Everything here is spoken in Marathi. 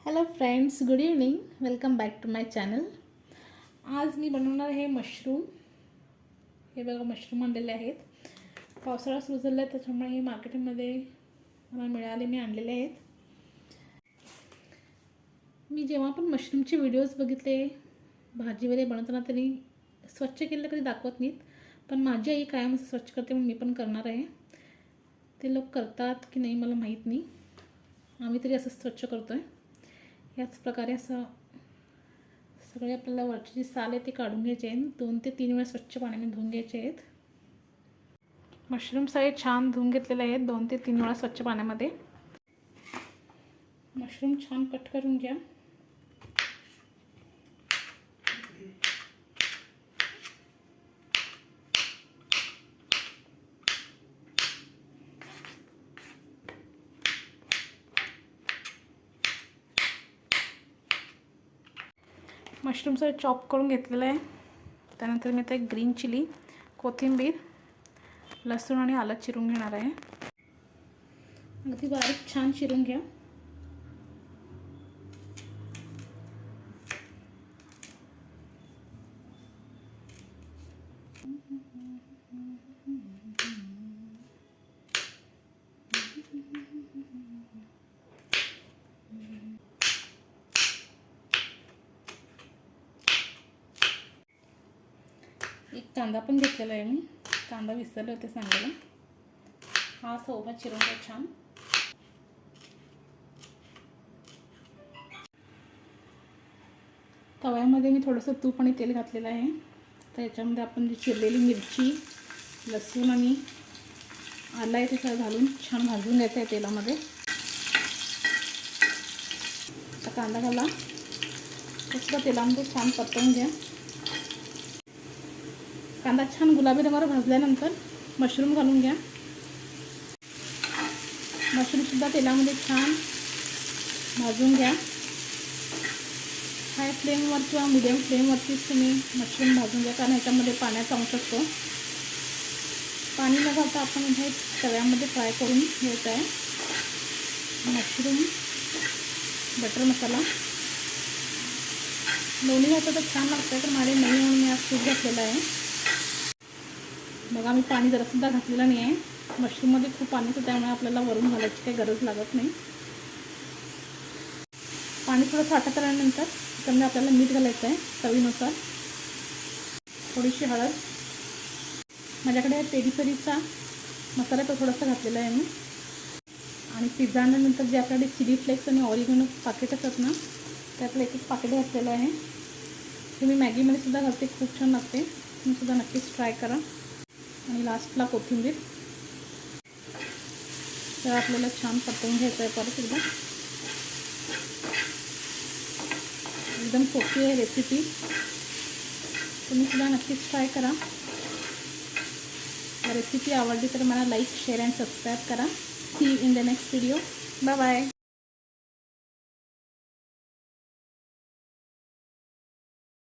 Hello friends, good evening. Welcome back to my channel. आज मी बनवणार आहे मशरूम. हे बघा, मशरूम आणलेले आहेत. पावसाळा सुरू झाला आहे त्याच्यामुळे हे मार्केटमध्ये मला मिळाले, मी आणलेले आहेत. मी जेव्हा पण मशरूमचे व्हिडिओज बघितले भाजी वगैरे बनवताना, तरी स्वच्छ केलेलं कधी दाखवत नाहीत, पण माझी आई कायम असं स्वच्छ करते, म्हणून मी पण करणार आहे. ते लोक करतात की नाही मला माहीत नाही, आम्ही तरी असं स्वच्छ करतो आहे. याच प्रकारे असं सगळे आपल्याला वरची जी साल आहे ती काढून घ्यायची आहे. 2 ते 3 वेळा स्वच्छ पाण्याने धुवून घ्यायचे आहेत. मशरूम सगळे छान धुवून घेतलेले आहेत 2 ते 3 वेळा स्वच्छ पाण्यामध्ये. मशरूम छान कट करून घ्या. मशरूम सगळं चॉप करून घेतलेलं आहे. त्यानंतर मी आता एक ग्रीन चिली, कोथिंबीर, लसूण आणि आलं चिरून घेणार आहे. अगदी बारीक छान चिरून घ्या. एक कांदा पण घेतलेला आहे मी. कांदा विसरले होते सांगायला. हा सोबत चिरून घ्या छान. तव्यामध्ये मी थोडंसं तूप आणि तेल घातलेलं आहे. तर याच्यामध्ये आपण जी चिरलेली मिरची, लसूण आणि आलं आहे ते सगळं घालून छान भाजून घ्यायचं आहे तेलामध्ये. आता कांदा घाला, मस्त तेलामध्ये छान परतवून घ्या. कांदा छान गुलाबी रंगावर भाजल्यानंतर मशरूम घालून घ्या. मशरूमसुद्धा तेलामध्ये छान भाजून घ्या. हाय फ्लेमवर किंवा मीडियम फ्लेमवरतीच तुम्ही मशरूम भाजून घ्या, कारण ह्याच्यामध्ये पाण्याचा अंश असतो. पाणी न घालता आपण हे तव्यामध्ये फ्राय करून घ्यायचं आहे. मशरूम बटर मसाला लोणी घातलं तर छान लागतं, तर माझे नाही म्हणून मी आज तूप घातलेलं आहे. बघा, मी पाणी जरासुद्धा घातलेलं नाही आहे. मशरूममध्ये खूप पाणी होतं, त्यामुळे आपल्याला वरून घालायची काही गरज लागत नाही. पाणी थोडं साठत आल्यानंतर त्यामध्ये आपल्याला मीठ घालायचं आहे चवीनुसार. थोडीशी हळद. माझ्याकडे पेरी पेरीचा मसाला तो थोडासा घातलेला आहे मी. आणि पिझ्झा आणल्यानंतर जे आपल्याकडे चिली फ्लेक्स आणि ऑरिगॅनो पाकिट असतात ना, त्यातलं एक पाकिट घातलेलं आहे. हे मी मॅगीमध्ये सुद्धा घालते, खूप छान लागते. तुम्ही सुद्धा नक्कीच ट्राय करा. आणि लास्टला कोथिंबीर. तर आपल्याला छान परतवून घ्यायचं आहे परत एकदा. एकदम सोपी आहे रेसिपी, तुम्ही सुद्धा नक्कीच ट्राय करा. रेसिपी आवडली तर मला लाईक, शेअर अँड सबस्क्राईब करा. See you in the next video. Bye bye.